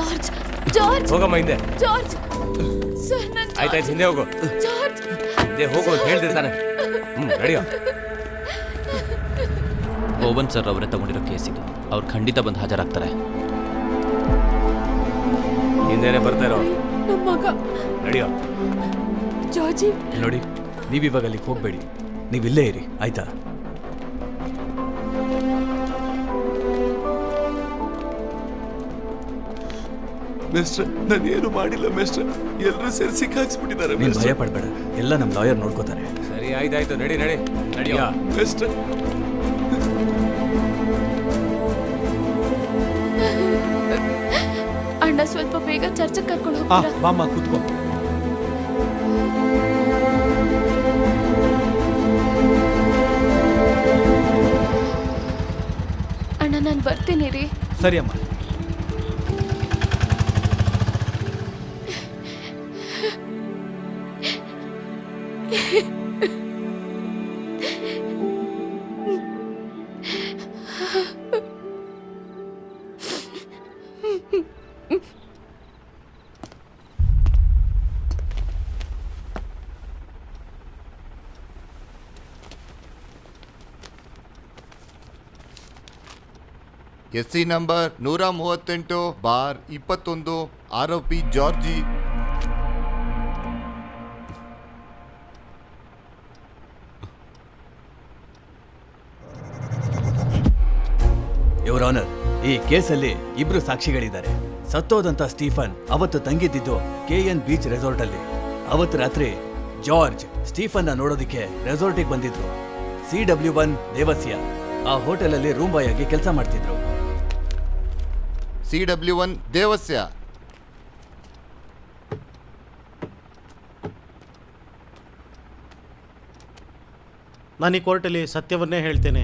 George George ಹೋಗಮ್ಮ ಹಿಂದೆ. George sir ನನ್ನ ಆಯ್ತಾಯ್ತು, ಹಿಂದೆ ಹೋಗು. ಜಾರ್ಜ್ ಹಿಂದೆ ಹೋಗು ಅಂತ ಹೇಳ್ತಿರ್ತಾನೆ. ರೆಡಿಯೋ. ಓವನ್ ಸರ್ ಅವರೇ ತಗೊಂಡಿರೋ ಕೇಸ್ ಇದು. ಅವ್ರು ಖಂಡಿತ ಬಂದು ಹಾಜರಾಗ್ತಾರೆ. ಹಿಂದೆನೆ ಬರ್ತಾ ಇರೋ. ನಮ್ಮ ಮಗ ರೆಡಿಯೋ. ಜಾರ್ಜಿ ನೋಡಿ, ನೀವಿವಾಗ ಅಲ್ಲಿಗೆ ಹೋಗ್ಬೇಡಿ, ನೀವಿಲ್ಲೇ ಇರಿ ಆಯ್ತಾ? ಮಿಸ್ಟರ್, ನಾನೇನು ಮಾಡಿಲ್ಲ ಮಿಸ್ಟರ್. ಎಲ್ಲರೂ ಸೇರಿ ಸಿಕ್ಕಾಕ್ಸ್ಬಿಟ್ಟಿದ್ದಾರೆ. ನೀನು ಭಯ ಪಡಬೇಡ, ಎಲ್ಲ ನಮ್ಮ ಲಾಯರ್ ನೋಡ್ಕೋತಾರೆ. ಸರಿ ಆಯ್ತಾಯ್ತು, ನಡಿ ನಡಿ. ರೆಡಿಯೋ. ಮಿಸ್ಟರ್, ಅಣ್ಣ ಸ್ವಲ್ಪ ಬೇಗ ಚರ್ಚೆಗೆ ಕರ್ಕೊಂಡು ಹೋಗ್ತೀರಾ? ಬಾಮ್ಮ ಕೂತ್ಕೋ. ಅಣ್ಣ ನಾನು ಬರ್ತೀನಿ ರೀ. ಸರಿ ಅಮ್ಮ. ಎಸ್ಸಿ ನಂಬರ್ 138/21 ಆರೋಪಿ ಜಾರ್ಜಿ. ಯುವರ್ ಆನರ್, ಈ ಕೇಸಲ್ಲಿ ಇಬ್ರು ಸಾಕ್ಷಿಗಳಿದ್ದಾರೆ. ಸತ್ತೋದಂತ ಸ್ಟೀಫನ್ ಅವತ್ತು ತಂಗಿದ್ದಿದ್ದು KN ಬೀಚ್ ರೆಸಾರ್ಟ್ ಅಲ್ಲಿ. ಅವತ್ತು ರಾತ್ರಿ ಜಾರ್ಜ್ ಸ್ಟೀಫನ್ನ ನೋಡೋದಿಕ್ಕೆ ರೆಸಾರ್ಟಿಗೆ ಬಂದಿದ್ರು. CW1 ದೇವಸ್ಯ ಆ ಹೋಟೆಲಲ್ಲಿ ರೂಮ್ ಬಾಯ್ ಆಗಿ ಕೆಲಸ ಮಾಡ್ತಿದ್ರು. CW1 ದೇವಸ್ಯ. ನಾನು ಈ ಕೋರ್ಟಲ್ಲಿ ಸತ್ಯವನ್ನೇ ಹೇಳ್ತೇನೆ.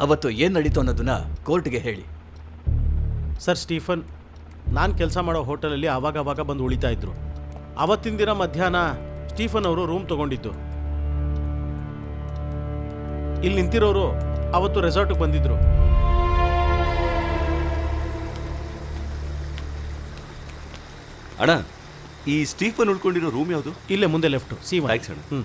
ಅವತ್ತು ಏನ್ ನಡೀತು ಅನ್ನೋದನ್ನ ಕೋರ್ಟ್ಗೆ ಹೇಳಿ. ಸರ್, ಸ್ಟೀಫನ್ ನಾನು ಕೆಲಸ ಮಾಡೋ ಹೋಟೆಲಲ್ಲಿ ಆವಾಗ ಬಂದು ಉಳಿತಾ ಇದ್ರು. ಅವತ್ತಿನ ದಿನ ಮಧ್ಯಾಹ್ನ ಸ್ಟೀಫನ್ ಅವರು ರೂಮ್ ತಗೊಂಡಿದ್ದು. ಇಲ್ಲಿ ನಿಂತಿರೋರು ಅವತ್ತು ರೆಸಾರ್ಟ್ಗೆ ಬಂದಿದ್ರು. ಅಣ್ಣ, ಈ ಸ್ಟೀಫನ್ ಉಳ್ಕೊಂಡಿರೋ ರೂಮ್ ಯಾವುದು? ಇಲ್ಲೇ ಮುಂದೆ ಲೆಫ್ಟು C1. ಥ್ಯಾಂಕ್ಸ್ ಅಣ್ಣ.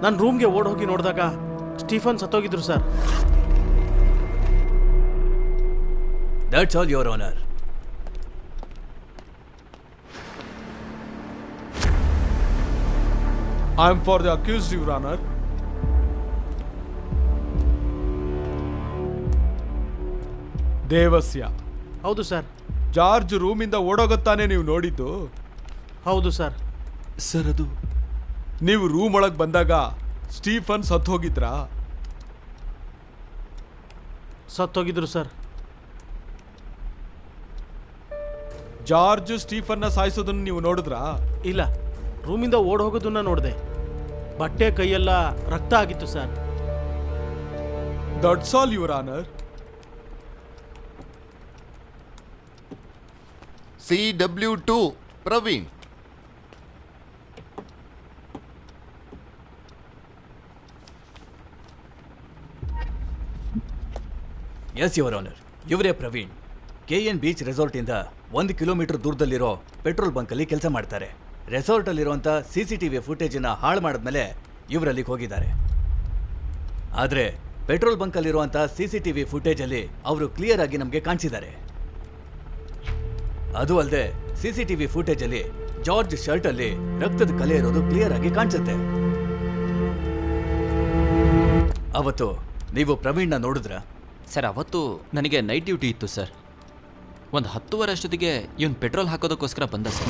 ನಾನು ರೂಮ್ಗೆ ಓಡ್ ಹೋಗಿ ನೋಡಿದಾಗ ಸ್ಟೀಫನ್ ಸತ್ತೋಗಿದ್ರು sir. That's all your honour. I am for the accused, your honour. Devasya. ಹೌದು ಸರ್. ಜಾರ್ಜ್ ರೂಮಿಂದ ಓಡೋಗುತ್ತಾನೆ ನೀವು ನೋಡಿದ್ದು? ಹೌದು ಸರ್. ಸರ್, ಅದು ನೀವು ರೂಮ್ ಒಳಗೆ ಬಂದಾಗ ಸ್ಟೀಫನ್ ಸತ್ತು ಹೋಗಿದ್ರಾ? ಸತ್ತೋಗಿದ್ರು ಸರ್. ಜಾರ್ಜ್ ಸ್ಟೀಫನ್ನ ಸಾಯಿಸೋದನ್ನು ನೀವು ನೋಡಿದ್ರಾ? ಇಲ್ಲ, ರೂಮಿಂದ ಓಡ್ ಹೋಗೋದನ್ನ ನೋಡಿದೆ. ಬಟ್ಟೆ ಕೈಯೆಲ್ಲ ರಕ್ತ ಆಗಿತ್ತು sir. That's all your honour. CW2 Praveen. Yes your honour, ಇವರೇ ಪ್ರವೀಣ್. KN ಬೀಚ್ ರೆಸಾರ್ಟಿಂದ 1 ಕಿಲೋಮೀಟರ್ ದೂರದಲ್ಲಿರೋ ಪೆಟ್ರೋಲ್ ಬಂಕಲ್ಲಿ ಕೆಲಸ ಮಾಡ್ತಾರೆ. ರೆಸಾರ್ಟಲ್ಲಿರುವಂಥ CCTV ಫುಟೇಜನ್ನು ಹಾಳು ಮಾಡಿದ್ಮೇಲೆ ಇವರಲ್ಲಿಗೆ ಹೋಗಿದ್ದಾರೆ. ಆದರೆ ಪೆಟ್ರೋಲ್ ಬಂಕಲ್ಲಿರುವಂಥ CCTV ಫುಟೇಜಲ್ಲಿ ಅವರು ಕ್ಲಿಯರ್ ಆಗಿ ನಮಗೆ ಕಾಣಿಸಿದ್ದಾರೆ. ಅದು ಅಲ್ಲದೆ CCTV ಫುಟೇಜಲ್ಲಿ ಜಾರ್ಜ್ ಶರ್ಟಲ್ಲಿ ರಕ್ತದ ಕಲೆ ಇರೋದು ಕ್ಲಿಯರ್ ಆಗಿ ಕಾಣಿಸುತ್ತೆ. ಅವತ್ತು ನೀವು ಪ್ರವೀಣ್ನ ನೋಡಿದ್ರಾ? ಸರ್, ಅವತ್ತು ನನಗೆ ನೈಟ್ ಡ್ಯೂಟಿ ಇತ್ತು ಸರ್. ಒಂದು 10:15 ಅಷ್ಟೊತ್ತಿಗೆ ಇವನು ಪೆಟ್ರೋಲ್ ಹಾಕೋದಕ್ಕೋಸ್ಕರ ಬಂದ ಸರ್.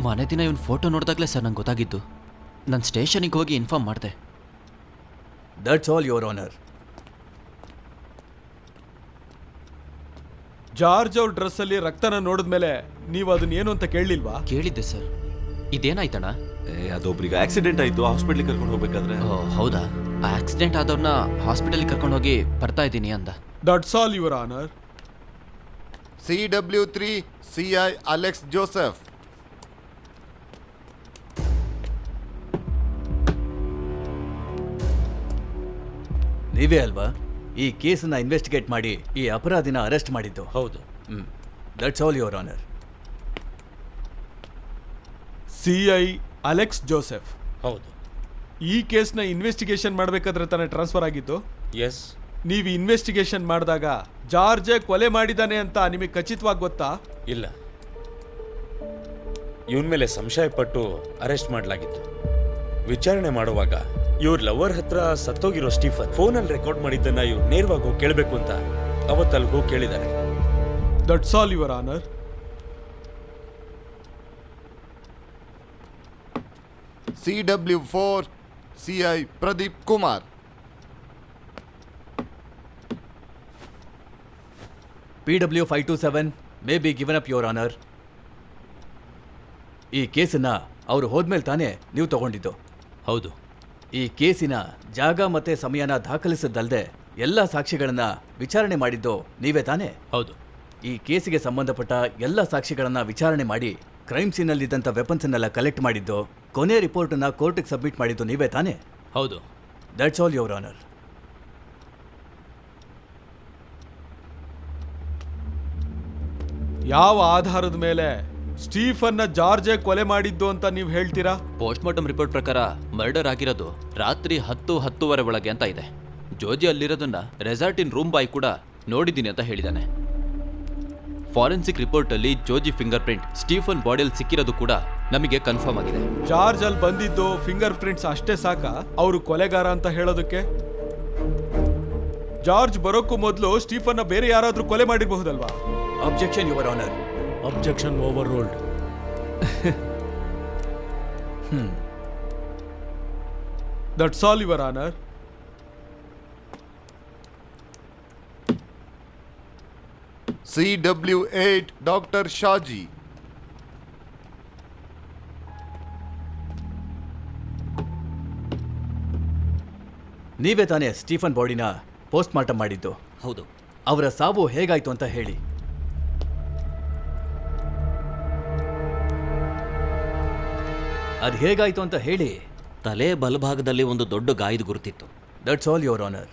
ಮನೆ ದಿನ ಇವನ್ ಫೋಟೋ ನೋಡಿದಾಗಲೇ ಸರ್ ನಂಗೆ ಗೊತ್ತಾಗಿದ್ದು. ನಾನು ಸ್ಟೇಷನಿಗೆ ಹೋಗಿ ಇನ್ಫಾರ್ಮ್ ಮಾಡಿದೆ. That's all your honour. George ಅವ್ರ ಡ್ರೆಸ್ಸಲ್ಲಿ ರಕ್ತನ ನೋಡಿದ್ಮೇಲೆ ನೀವು ಅದನ್ನ ಏನು ಅಂತ ಕೇಳಲಿಲ್ವಾ? ಕೇಳಿದ್ದೆ ಸರ್. ಇದೇನಾಯ್ತಣ್ಣ? ಅದೊಬ್ರಿಗೆ ಆಕ್ಸಿಡೆಂಟ್ ಆಯ್ತು, ಹಾಸ್ಪಿಟ್ಲಿಗೆ ಕರ್ಕೊಂಡು ಹೋಗ್ಬೇಕಾದ್ರೆ. ಓ ಹೌದಾ? ಆ ಆಕ್ಸಿಡೆಂಟ್ ಆದವ್ರನ್ನ ಹಾಸ್ಪಿಟಲ್ಗೆ ಕರ್ಕೊಂಡು ಹೋಗಿ ಬರ್ತಾ ಇದ್ದೀನಿ ಅಂದ. That's all your honour. CW3 CI Alex Joseph. ನೀವೇ ಅಲ್ವಾ ಈ ಕೇಸನ್ನ ಇನ್ವೆಸ್ಟಿಗೇಟ್ ಮಾಡಿ ಈ ಅಪರಾಧಿನ ಅರೆಸ್ಟ್ ಮಾಡಿದ್ದು? ಹೌದು. That's all your honour. CI Alex Joseph. ಹೌದು. ಈ ಕೇಸ್ನ ಇನ್ವೆಸ್ಟಿಗೇಷನ್ ಮಾಡಬೇಕಾದ್ರೆ ತಾನೇ ಟ್ರಾನ್ಸ್ಫರ್ ಆಗಿದ್ದು? ಎಸ್. ನೀವು ಇನ್ವೆಸ್ಟಿಗೇಷನ್ ಮಾಡಿದಾಗ ಜಾರ್ಜೆ ಕೊಲೆ ಮಾಡಿದಾನೆ ಅಂತ ನಿಮಗೆ ಖಚಿತವಾಗಿ ಗೊತ್ತಾ? ಇಲ್ಲ, ಇವನ್ ಮೇಲೆ ಸಂಶಯ ಪಟ್ಟು ಅರೆಸ್ಟ್ ಮಾಡಲಾಗಿತ್ತು. ವಿಚಾರಣೆ ಮಾಡುವಾಗ ಇವ್ರ ಲವರ್ ಹತ್ರ ಸತ್ತೋಗಿರೋ ಸ್ಟೀಫನ್ ಫೋನಲ್ಲಿ ರೆಕಾರ್ಡ್ ಮಾಡಿದ್ದನ್ನ ಇವ್ರು ನೇರವಾಗಿ ಹೋಗಿ ಕೇಳಬೇಕು ಅಂತ ಅವತ್ತಲ್ಗೂ ಕೇಳಿದ್ದಾರೆ. That's all your honour. CW4 CI Pradeep Kumar. PW527 may be given up your honour. ಈ ಕೇಸನ್ನ ಅವರು ಹೋದ್ಮೇಲೆ ತಾನೇ ನೀವು ತಗೊಂಡಿದ್ದು? ಹೌದು. ಈ ಕೇಸಿನ ಜಾಗ ಮತ್ತೆ ಸಮಯನ ದಾಖಲಿಸಿದ್ದಲ್ದೆ ಎಲ್ಲ ಸಾಕ್ಷಿಗಳನ್ನ ವಿಚಾರಣೆ ಮಾಡಿದ್ದು ನೀವೇ ತಾನೇ? ಹೌದು. ಈ ಕೇಸಿಗೆ ಸಂಬಂಧಪಟ್ಟ ಎಲ್ಲ ಸಾಕ್ಷಿಗಳನ್ನ ವಿಚಾರಣೆ ಮಾಡಿ ಕ್ರೈಮ್ ಸೀನಲ್ಲಿದ್ದಂಥ ವೆಪನ್ಸನ್ನೆಲ್ಲ ಕಲೆಕ್ಟ್ ಮಾಡಿದ್ದು, ಕೊನೆ ರಿಪೋರ್ಟನ್ನ ಕೋರ್ಟಿಗೆ ಸಬ್ಮಿಟ್ ಮಾಡಿದ್ದು ನೀವೇ ತಾನೇ? ಹೌದು. That's all your honour. ಯಾವ ಆಧಾರದ ಮೇಲೆ ಸ್ಟೀಫನ್ನ ಜಾರ್ಜೆ ಕೊಲೆ ಮಾಡಿದ್ದು ಅಂತ ನೀವು ಹೇಳ್ತೀರಾ? ಪೋಸ್ಟ್ ಮಾರ್ಟಮ್ ರಿಪೋರ್ಟ್ ಪ್ರಕಾರ ಮರ್ಡರ್ ಆಗಿರೋದು ರಾತ್ರಿ 10-10:30 ಒಳಗೆ ಅಂತ ಇದೆ. ಜೋಜಿ ಅಲ್ಲಿರೋದನ್ನ ರೆಸಾರ್ಟಿನ ರೂಮ್ ಬಾಯ್ ಕೂಡ ನೋಡಿದ್ದೀನಿ ಅಂತ ಹೇಳಿದ್ದಾನೆ. ಫಾರೆನ್ಸಿಕ್ ರಿಪೋರ್ಟ್ ಅಲ್ಲಿ ಜೋಜಿ ಫಿಂಗರ್ ಪ್ರಿಂಟ್ ಸ್ಟೀಫನ್ ಬಾಡಿಯಲ್ಲಿ ಸಿಕ್ಕಿರೋದು ಕೂಡ ನಮಗೆ ಕನ್ಫರ್ಮ್ ಆಗಿದೆ. ಜಾರ್ಜ್ ಅಲ್ಲಿ ಬಂದಿದ್ದು ಫಿಂಗರ್ ಪ್ರಿಂಟ್ಸ್ ಅಷ್ಟೇ ಸಾಕ ಅವರು ಕೊಲೆಗಾರ ಅಂತ ಹೇಳೋದಕ್ಕೆ? ಜಾರ್ಜ್ ಬರೋಕ್ಕೂ ಮೊದಲು ಸ್ಟೀಫನ್ನ ಬೇರೆ ಯಾರಾದ್ರೂ ಕೊಲೆ ಮಾಡಿರಬಹುದಲ್ವಾ? Objection your honour. Objection overruled. That's all your honour. CW8 doctor Shaji. ನೀವೇ ತಾನೇ ಸ್ಟೀಫನ್ ಬಾಡಿನ ಪೋಸ್ಟ್ ಮಾರ್ಟಮ್ ಮಾಡಿದ್ದು? ಹೌದು. ಅವರ ಸಾವು ಹೇಗಾಯ್ತು ಅಂತ ಹೇಳಿ. ಅದು ಹೇಗಾಯ್ತು ಅಂತ ಹೇಳಿ. ತಲೆ ಬಲಭಾಗದಲ್ಲಿ ಒಂದು ದೊಡ್ಡ ಗಾಯದ ಗುರುತಿತ್ತು. That's all your honour.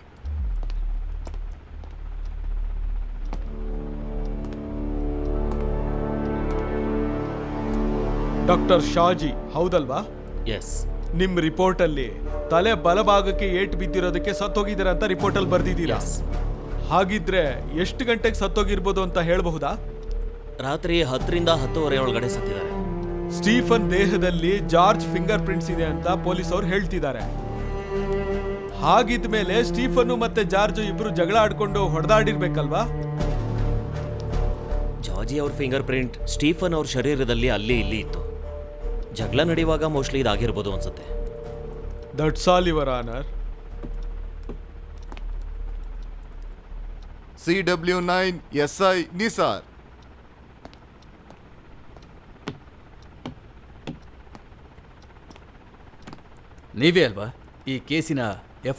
Doctor Shaji ಹೌದಲ್ವಾ? ಎಸ್. ನಿಮ್ ರಿಪೋರ್ಟ್ ಅಲ್ಲಿ ತಲೆ ಬಲಭಾಗಕ್ಕೆ ಏಟ್ ಬಿದ್ದಿರೋದಕ್ಕೆ ಸತ್ತೋಗಿದ್ದೀರಾ ಅಂತ ರಿಪೋರ್ಟ್ ಅಲ್ಲಿ ಬರ್ದಿದ್ದೀರಾ. ಹಾಗಿದ್ರೆ ಎಷ್ಟು ಗಂಟೆಗೆ ಸತ್ತೋಗಿರ್ಬೋದು ಅಂತ ಹೇಳಬಹುದಾ? ರಾತ್ರಿ 10ರಿಂದ 10:30 ಒಳಗಡೆ ಸತ್ತಿದ್ದಾರೆ. ಸ್ಟೀಫನ್ ದೇಹದಲ್ಲಿ ಜಾರ್ಜ್ ಫಿಂಗರ್ ಪ್ರಿಂಟ್ಸ್ ಇದೆ ಅಂತ ಪೊಲೀಸ್ ಅವ್ರು ಹೇಳ್ತಿದ್ದಾರೆ. ಹಾಗಿದ್ಮೇಲೆ ಸ್ಟೀಫನ್ ಮತ್ತೆ ಜಾರ್ಜ್ ಇಬ್ರು ಜಗಳ ಆಡ್ಕೊಂಡು ಹೊಡೆದಾಡಿರ್ಬೇಕಲ್ವಾ? ಜಾರ್ಜಿ ಅವ್ರ ಫಿಂಗರ್ ಪ್ರಿಂಟ್ ಸ್ಟೀಫನ್ ಅವ್ರ ಶರೀರದಲ್ಲಿ ಅಲ್ಲಿ ಇಲ್ಲಿ ಇತ್ತು. ಜಗಳ ನಡೆಯುವಾಗ ಮೋಸ್ಟ್ಲಿ ಇದಾಗಿರ್ಬೋದು ಅನ್ಸುತ್ತೆ. That's all your honour. CW9 SI Nisar. ನೀವೇ ಅಲ್ವಾ ಈ ಕೇಸಿನ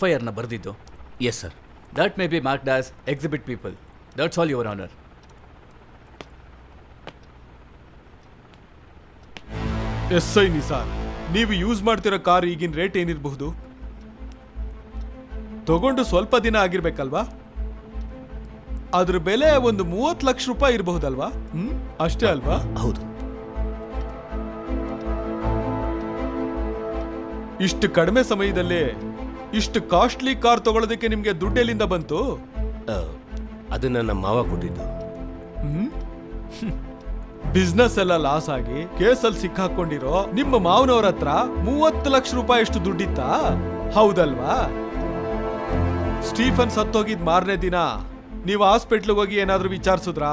FIRನ ಬರೆದಿದ್ದು? Yes sir. That may be marked as exhibit people. That's all your honour. SI Nisar, ನೀವು ಯೂಸ್ ಮಾಡ್ತಿರೋ ಕಾರ್ ಈಗಿನ ರೇಟ್ ಏನಿರಬಹುದು? ತಗೊಂಡು ಸ್ವಲ್ಪ ದಿನ ಆಗಿರ್ಬೇಕಲ್ವಾ? ಅದ್ರ ಬೆಲೆ ಒಂದು 30 ಲಕ್ಷ ರೂಪಾಯಿ ಇರಬಹುದಲ್ವಾ? ಅಷ್ಟೇ ಅಲ್ವಾ? ಹೌದು. ಇಷ್ಟು ಕಡಿಮೆ ಸಮಯದಲ್ಲಿ ಇಷ್ಟು ಕಾಸ್ಟ್ಲಿ ಕಾರ್ ತಗೊಳ್ಳೋದಕ್ಕೆ ನಿಮ್ಗೆ ದುಡ್ಡು ಎಲ್ಲಿಂದ ಬಂತು? ಅದನ್ನ ನಮ್ಮ ಮಾವ ಕೊಟ್ಟಿದ್ದು. ಬಿಸ್ನೆಸ್ ಎಲ್ಲ ಲಾಸ್ ಆಗಿ ಕೇಸಲ್ಲಿ ಸಿಕ್ಕಾಕೊಂಡಿರೋ ನಿಮ್ಮ ಮಾವನವ್ರ ಹತ್ರ 30 ಲಕ್ಷ ರೂಪಾಯಿ ಅಷ್ಟು ದುಡ್ಡಿತ್ತಾ? ಹೌದಲ್ವಾ? ಸ್ಟೀಫನ್ ಸತ್ತೋಗಿದ್ ಮಾರನೇ ದಿನ ನೀವು ಹಾಸ್ಪಿಟ್ಲಿಗೆ ಹೋಗಿ ಏನಾದ್ರೂ ವಿಚಾರಿಸಿದ್ರಾ?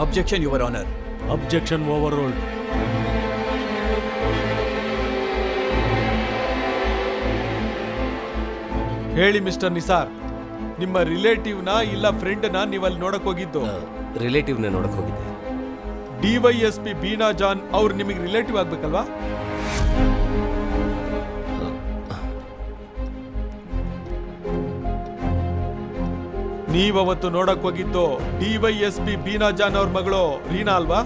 Objection your honour. Objection overruled. ಹೇಳಿ ಮಿಸ್ಟರ್ ನಿಸಾರ್, ನಿಮ್ಮ ರಿಲೇಟಿವ್ನ ಇಲ್ಲ ಫ್ರೆಂಡ್ನ ನೀವಲ್ಲಿ ನೋಡಕ್ ಹೋಗಿದ್ದು? ರಿಲೇಟಿವ್ನ ನೋಡಕ್ ಹೋಗಿದ್ದೆ. DYSP ಬೀನಾ ಜಾನ್ ಅವ್ರು ನಿಮಗೆ ರಿಲೇಟಿವ್ ಆಗ್ಬೇಕಲ್ವಾ? ನೀವವತ್ತು ನೋಡಕ್ ಹೋಗಿದ್ದು DYSP ಬೀನಾ ಜಾನ್ ಅವ್ರ ಮಗಳು ರೀನಾ ಅಲ್ವಾ?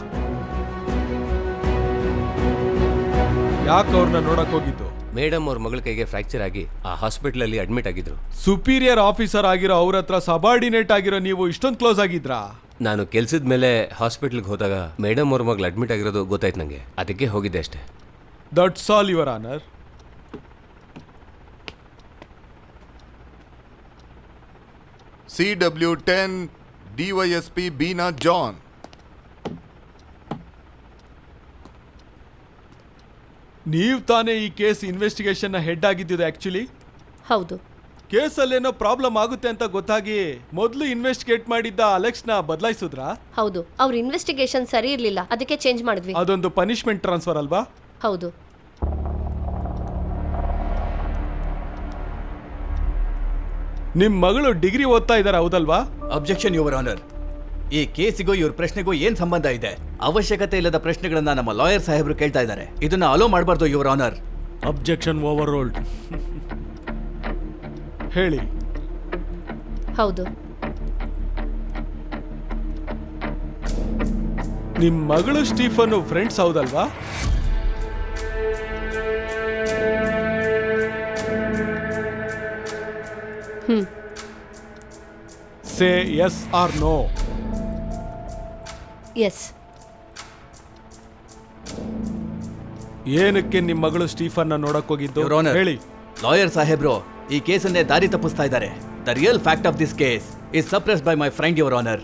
ಯಾಕೆ ಅವ್ರನ್ನ ನೋಡಕ್ ಹೋಗಿದ್ದು? ಮೇಡಮ್ ಅವ್ರ ಮಗಳ ಕೈಗೆ ಫ್ರಾಕ್ಚರ್ ಆಗಿ ಆ ಹಾಸ್ಪಿಟಲ್ ಅಡ್ಮಿಟ್ ಆಗಿದ್ರು. ಸುಪೀರಿಯರ್ ಆಫೀಸರ್ ಆಗಿರೋ ಅವ್ರ ಹತ್ರ ಸಬಾರ್ಡಿನೇಟ್ ಆಗಿರೋ ನೀವು ಇಷ್ಟೊಂದು ಕ್ಲೋಸ್ ಆಗಿದ್ರಾ? ನಾನು ಕೆಲ್ಸದ ಮೇಲೆ ಹಾಸ್ಪಿಟ್ಲ್ಗೆ ಹೋದಾಗ ಮೇಡಮ್ ಅವ್ರ ಮಗಳು ಅಡ್ಮಿಟ್ ಆಗಿರೋದು ಗೊತ್ತಾಯ್ತು ನನಗೆ. ಅದಕ್ಕೆ ಹೋಗಿದ್ದೆ ಅಷ್ಟೇ. That's all your honour. CW10 DYSP Beena John. ನೀವು ತಾನೇ ಈ ಕೇಸ್ ಇನ್ವೆಸ್ಟಿಗೇಷನ್ ಹೆಡ್ ಆಗಿದ್ದು ಆಕ್ಚುಲಿ? ಹೌದು. ಕೇಸಲ್ಲೇನೋ ಪ್ರಾಬ್ಲಮ್ ಆಗುತ್ತೆ ಅಂತ ಗೊತ್ತಾಗಿ ಮೊದಲು ಇನ್ವೆಸ್ಟಿಗೇಟ್ ಮಾಡಿದ್ದ ಅಲೆಕ್ಸ್ನ ಬದಲಾಯಿಸಿದ್ರಾ? ಹೌದು, ಅವ್ರ ಇನ್ವೆಸ್ಟಿಗೇಷನ್ ಸರಿ ಇರ್ಲಿಲ್ಲ, ಅದಕ್ಕೆ ಚೇಂಜ್ ಮಾಡಿದ್ವಿ. ಅದೊಂದು ಪನಿಷ್ಮೆಂಟ್ ಟ್ರಾನ್ಸ್ಫರ್ ಅಲ್ವಾ? ಹೌದು. ನಿಮ್ ಮಗಳು ಡಿಗ್ರಿ ಓದ್ತಾ ಇದಾರೆ ಹೌದಲ್ವಾ? Objection your honour. ಈ ಕೇಸಿಗೂ ಇವ್ರ ಪ್ರಶ್ನೆಗೂ ಏನ್ ಸಂಬಂಧ ಇದೆ? ಅವಶ್ಯಕತೆ ಇಲ್ಲದ ಪ್ರಶ್ನೆಗಳನ್ನ ನಮ್ಮ ಲಾಯರ್ ಸಾಹೇಬರು ಕೇಳ್ತಾ ಇದ್ದಾರೆ. ಇದನ್ನ ಅಲೋ ಮಾಡಬಾರ್ದು your honour. Objection overruled. ಹೇಳಿ. ಹೌದು. ನಿಮ್ ಮಗಳು ಸ್ಟೀಫನ್ ಫ್ರೆಂಡ್ಸ್ ಹೌದಲ್ವಾ? Say yes or no. Yes. ಏನಕ್ಕೆ ನಿಮ್ ಮಗಳು ಸ್ಟೀಫನ್ ನೋಡಕ್ ಹೋಗಿದ್ದು? Your Honor, ಹೇಳಿ. ಲಾಯರ್ ಸಾಹೇಬ್ರು ಈ ಕೇಸನ್ನೇ ದಾರಿ ತಪ್ಪಿಸ್ತಾ ಇದ್ದಾರೆ. The real fact of this case is suppressed by my friend your honour.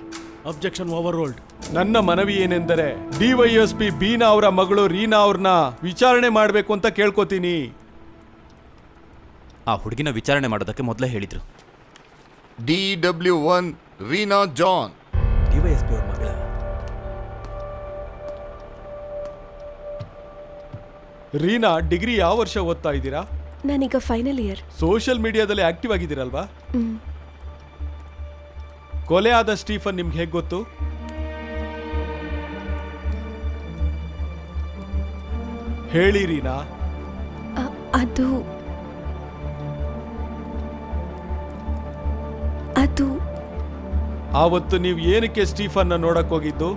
Objection over rolled. ನನ್ನ ಮನವಿ ಏನೆಂದರೆ DYSP ಬೀನಾ ಅವರ ಮಗಳು ರೀನಾ ಅವ್ರನ್ನ ವಿಚಾರಣೆ ಮಾಡಬೇಕು ಅಂತ ಕೇಳ್ಕೊತೀನಿ. ಆ ಹುಡುಗಿನ ವಿಚಾರಣೆ ಮಾಡೋದಕ್ಕೆ ಮೊದಲೇ ಹೇಳಿದ್ರು. DW1 Reena John. DYSP ಅವ್ರ ಮಗಳ. ರೀನಾ ಡಿಗ್ರಿ ಯಾವ ವರ್ಷ ಓದ್ತಾ ಇದ್ದೀರಾ? ನಾನೀಗ ಫೈನಲ್ ಇಯರ್. ಸೋಷಿಯಲ್ ಮೀಡಿಯಾದಲ್ಲಿ ಆಕ್ಟಿವ್ ಆಗಿದ್ದೀರಲ್ವಾ? ಕೊಲೆ ಆದ ಸ್ಟೀಫನ್ ನಿಮ್ಗೆ ಹೇಗೆ ಗೊತ್ತು? ಹೇಳಿ ರೀನಾ. ಅದು ಆವತ್ತು ನೀವು ಏನಕ್ಕೆ ಸ್ಟೀಫನ್ನ ನೋಡಕ್ ಹೋಗಿದ್ದು?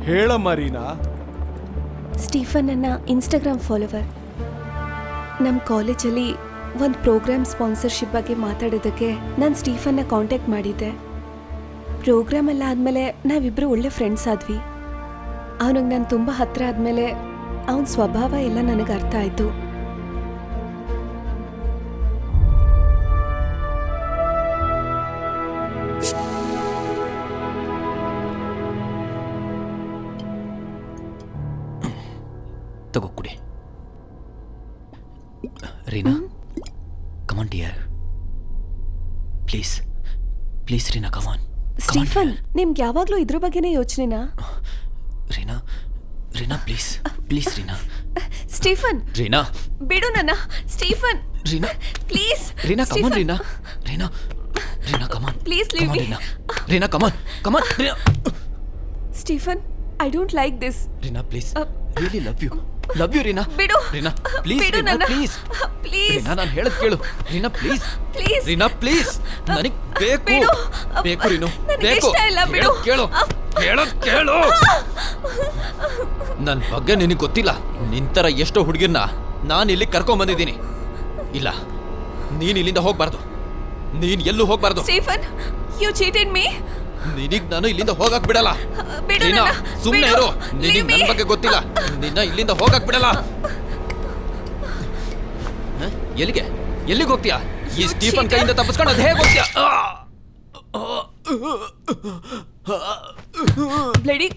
ಹೇಳಮ್ಮ ರೀನಾ. ಸ್ಟೀಫನ್ ನನ್ನ ಇನ್ಸ್ಟಾಗ್ರಾಮ್ ಫಾಲೋವರ್. ನಮ್ಮ ಕಾಲೇಜಲ್ಲಿ ಒಂದು ಪ್ರೋಗ್ರಾಮ್ ಸ್ಪಾನ್ಸರ್ಶಿಪ್ ಬಗ್ಗೆ ಮಾತಾಡೋದಕ್ಕೆ ನಾನು ಸ್ಟೀಫನ್ನ ಕಾಂಟ್ಯಾಕ್ಟ್ ಮಾಡಿದ್ದೆ. ಪ್ರೋಗ್ರಾಮ್ ಎಲ್ಲ ಆದಮೇಲೆ ನಾವಿಬ್ಬರು ಒಳ್ಳೆ ಫ್ರೆಂಡ್ಸ್ ಆದ್ವಿ. ಅವನಿಗೆ ನಾನು ತುಂಬ ಹತ್ತಿರ ಆದಮೇಲೆ ಅವನ ಸ್ವಭಾವ ಎಲ್ಲ ನನಗೆ ಅರ್ಥ ಆಯಿತು. ತಗೋ ಕುಡಿ. Reena, come on dear, please please Reena, come on. Stephen, ನಿಮ್ಗೆ ಯಾವಾಗಲೂ ಇದ್ರ ಬಗ್ಗೆನೇ ಯೋಚನೆನಾ? Reena Reena please please Reena. Stephen, Reena ಬಿಡು ನನ್ನ. Stephen, Reena please. Reena come on. Reena Reena Reena come on. Please leave me. Reena come on come on. Reena. Stephen, I don't like this. Reena please, really love you Reena. ಬಿಡು. ರೀನಾ ಪ್ಲೀಸ್. ಬಿಡು ರೀನಾ ನನ್ನ. Please please. ರೀನಾ, ನಾನು ಹೇಳದ್ ಕೇಳು. Reena please. Please. Reena please, ನನಗ್ ಬೇಕು. ಬಿಡು. ಬೇಕು ರೀನು, ನನಗೆ ಬೇಕು. ಇಷ್ಟ ಇಲ್ಲ, ಬಿಡು. ಕೇಳು ಕೇಳು. ನನ್ನ ಬಗ್ಗೆ ನಿನಗೆ ಗೊತ್ತಿಲ್ಲ. ನಿಂತರ ಎಷ್ಟೋ ಹುಡುಗಿರ್ನ ನಾನು ಇಲ್ಲಿ ಕರ್ಕೊಂಡ್ ಬಂದಿದ್ದೀನಿ. ಇಲ್ಲ, ನೀನ್ ಇಲ್ಲಿಂದ ಹೋಗ್ಬಾರ್ದು. ನೀನ್ ಎಲ್ಲೂ ಹೋಗ್ಬಾರ್ದು. Stephen, you cheated me. ನಿನಗ್ ನಾನು ಇಲ್ಲಿಂದ ಹೋಗಕ್ ಬಿಡಲ್ಲ. ಬಿಡು ರೀನಾ, ನನ್ನ. ಸುಮ್ಮನೆ ಬಿಡು. ಇರು. ನಿನಗ್ Leave me. ನನ್ನ ಬಗ್ಗೆ ಗೊತ್ತಿಲ್ಲ. ನಿನ್ನ ಇಲ್ಲಿಂದ ಹೋಗಕ್ ಬಿಡಲ್ಲ. ಹ? ಎಲ್ಲಿಗೆ ಹೋಗ್ತೀಯಾ? ಈ ಸ್ಟೀಫನ್ ಕೈಯಿಂದ ತಪ್ಪಿಸ್ಕೊಂಡು ಅದು ಹೇಗೆ ಹೋಗ್ತೀಯಾ? ಬ್ಲಡಿ